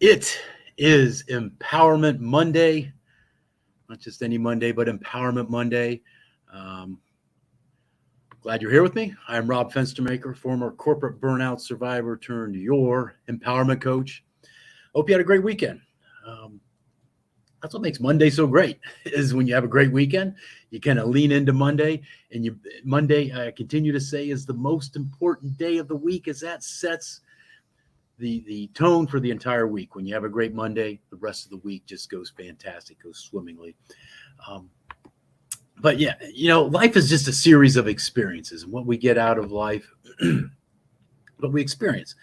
It is Empowerment Monday, not just any Monday, but Empowerment Monday. Um, Glad you're here with me. I'm Rob Fenstermaker, former corporate burnout survivor turned your empowerment coach. Hope you had a great weekend. Um, that's what makes Monday so great is when you have a great weekend, you kind of lean into Monday, and Monday, I continue to say, is the most important day of the week, as that sets the tone for the entire week. When you have a great Monday, the rest of the week just goes fantastic, goes swimmingly. Um, but yeah, life is just a series of experiences, and what we get out of life, what we experience.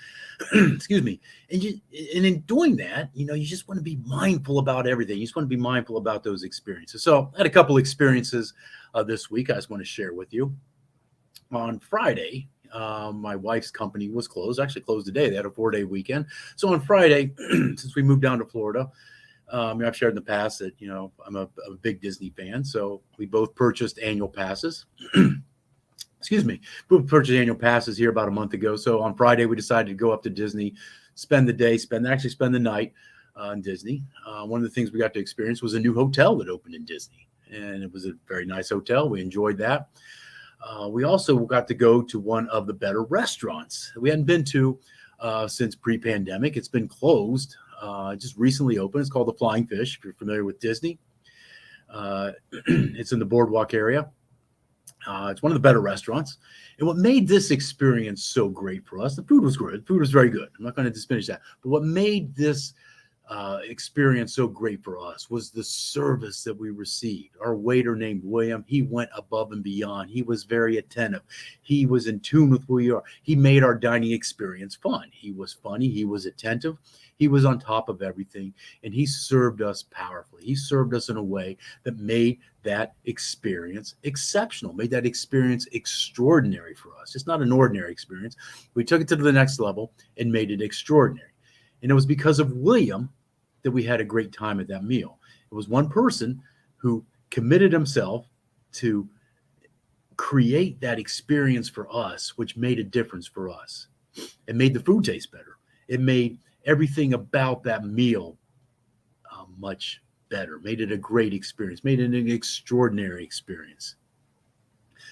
Excuse me. And in doing that, you just want to be mindful about everything. You just want to be mindful about those experiences. So I had a couple experiences this week I just want to share with you. On Friday, my wife's company was closed, actually closed today. They had a 4-day weekend. So on Friday, since we moved down to Florida, I've shared in the past that, I'm a big Disney fan. So we both purchased annual passes. Excuse me. We purchased annual passes here about a month ago. So on Friday, we decided to go up to Disney, spend the day, spend the night in Disney. One of the things we got to experience was a new hotel that opened in Disney. And it was a very nice hotel. We enjoyed that. We also got to go to one of the better restaurants that we hadn't been to since pre-pandemic. It's been closed. Just recently opened. It's called the Flying Fish, if you're familiar with Disney. It's in the Boardwalk area. It's one of the better restaurants. And what made this experience so great for us, the food was good. Food was very good. I'm not going to diminish that. But what made this experience so great for us was the service that we received. Our waiter named William, he went above and beyond. He was very attentive. He was in tune with who we are. He made our dining experience fun. He was funny. He was attentive. He was on top of everything, and he served us powerfully. He served us in a way that made that experience exceptional, made that experience extraordinary for us. It's not an ordinary experience. We took it to the next level and made it extraordinary. And it was because of William that we had a great time at that meal. It was one person who committed himself to create that experience for us, which made a difference for us. It made the food taste better. It made everything about that meal much better, made it a great experience, made it an extraordinary experience.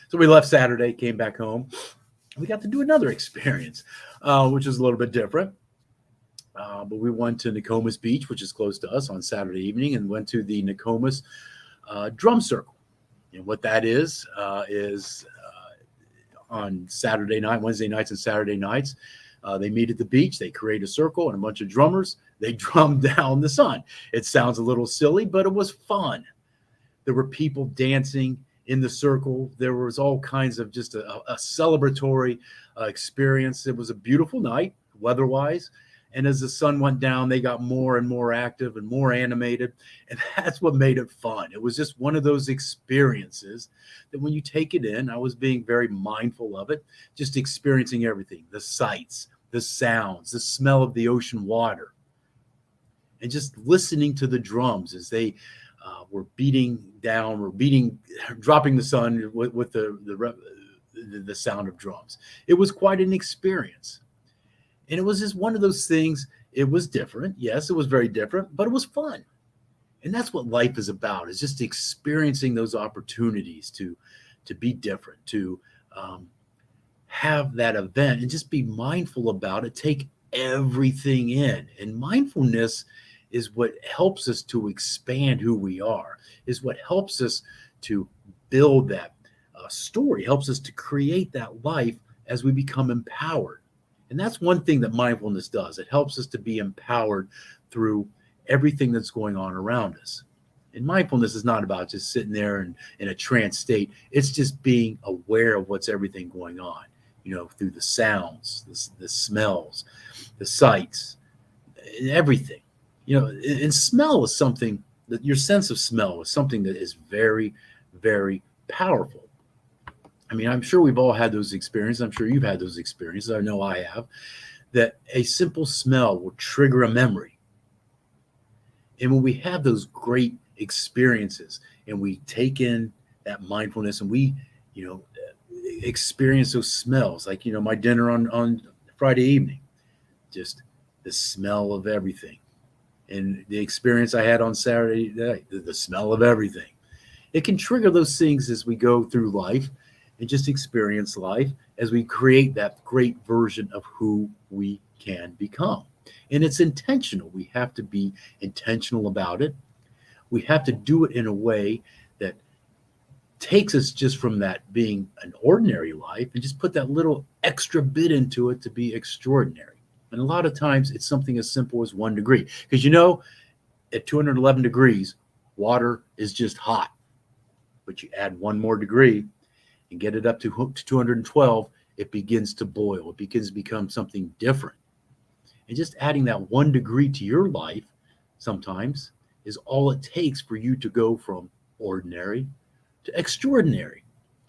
So we left Saturday, came back home. We got to do another experience, which is a little bit different. But we went to Nokomis Beach, which is close to us, on Saturday evening, and went to the Nokomis Drum Circle. And what that is on Saturday night, Wednesday nights and Saturday nights, they meet at the beach. They create a circle, and a bunch of drummers, they drum down the sun. It sounds a little silly, but it was fun. There were people dancing in the circle. There was all kinds of just a celebratory experience. It was a beautiful night, weather-wise. And as the sun went down, they got more and more active and more animated. And that's what made it fun. It was just one of those experiences that when you take it in, I was being very mindful of it, just experiencing everything, the sights, the sounds, the smell of the ocean water, and just listening to the drums as they were beating down, or dropping the sun with the sound of drums. It was quite an experience. And it was just one of those things. It was different. Yes, it was very different, but it was fun. And that's what life is about, is just experiencing those opportunities to be different, to have that event and just be mindful about it, take everything in. And mindfulness is what helps us to expand who we are, is what helps us to build that story, helps us to create that life as we become empowered. And that's one thing that mindfulness does. It helps us to be empowered through everything that's going on around us. And mindfulness is not about just sitting there in a trance state. It's just being aware of what's everything going on, through the sounds, the smells, the sights, and everything. And smell is something that your sense of smell is something that is very, very powerful. I mean, I'm sure we've all had those experiences. I'm sure you've had those experiences. I know I have. That a simple smell will trigger a memory. And when we have those great experiences and we take in that mindfulness and we, experience those smells, like, my dinner on Friday evening, just the smell of everything. and the experience I had on Saturday night, the smell of everything. It can trigger those things as we go through life and just experience life as we create that great version of who we can become. And it's intentional. We have to be intentional about it. We have to do it in a way that takes us just from that being an ordinary life and just put that little extra bit into it to be extraordinary. And a lot of times it's something as simple as 1 degree. Because at 211 degrees, water is just hot. But you add one more degree and get it up to 212, it begins to boil. It begins to become something different. And just adding that 1 degree to your life sometimes is all it takes for you to go from ordinary to extraordinary.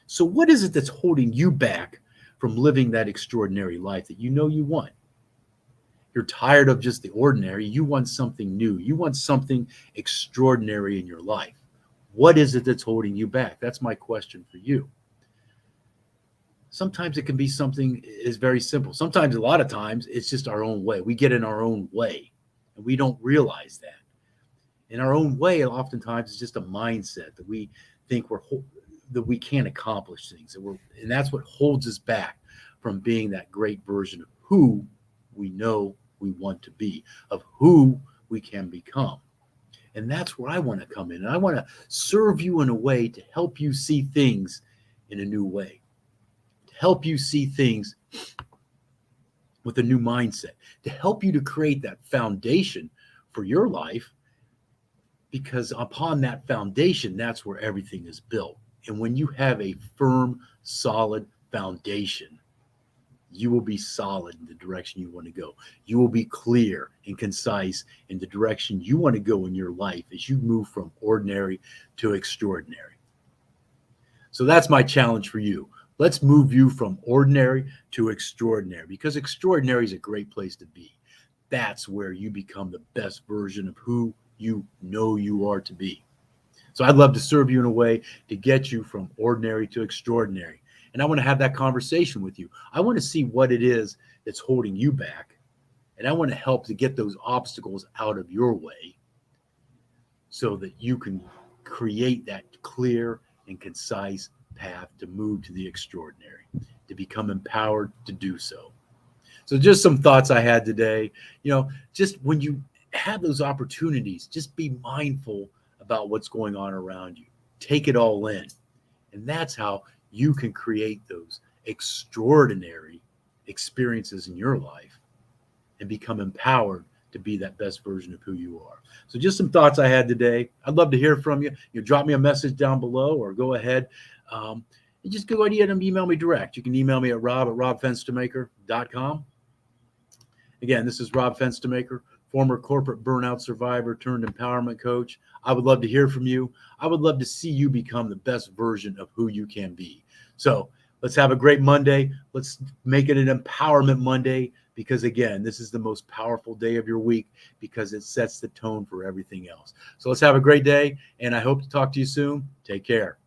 So, what is it that's holding you back from living that extraordinary life that you know you want? You're tired of just the ordinary. You want something new. You want something extraordinary in your life. What is it that's holding you back? That's my question for you. Sometimes it can be something is very simple. Sometimes, a lot of times, it's just our own way. We get in our own way, and we don't realize that. In our own way, oftentimes, it's just a mindset that we think that we can't accomplish things, and that's what holds us back from being that great version of who we know we want to be, of who we can become. And that's where I want to come in. And I want to serve you in a way to help you see things in a new way, to help you see things with a new mindset, to help you to create that foundation for your life, because upon that foundation, that's where everything is built. And when you have a firm, solid foundation, you will be solid in the direction you want to go. You will be clear and concise in the direction you want to go in your life as you move from ordinary to extraordinary. So that's my challenge for you. Let's move you from ordinary to extraordinary, because extraordinary is a great place to be. That's where you become the best version of who you know you are to be. So I'd love to serve you in a way to get you from ordinary to extraordinary. And I want to have that conversation with you. I want to see what it is that's holding you back. And I want to help to get those obstacles out of your way so that you can create that clear and concise path to move to the extraordinary, to become empowered to do so. So just some thoughts I had today. Just when you have those opportunities, just be mindful about what's going on around you. Take it all in. And that's how you can create those extraordinary experiences in your life and become empowered to be that best version of who you are. So just some thoughts I had today. I'd love to hear from you. You drop me a message down below, or go ahead and just go ahead and email me direct. You can email me at rob@robfenstemaker.com. Again, this is Rob Fenstemaker, former corporate burnout survivor turned empowerment coach. I would love to hear from you. I would love to see you become the best version of who you can be. So let's have a great Monday. Let's make it an empowerment Monday, because again, this is the most powerful day of your week because it sets the tone for everything else. So let's have a great day, and I hope to talk to you soon. Take care.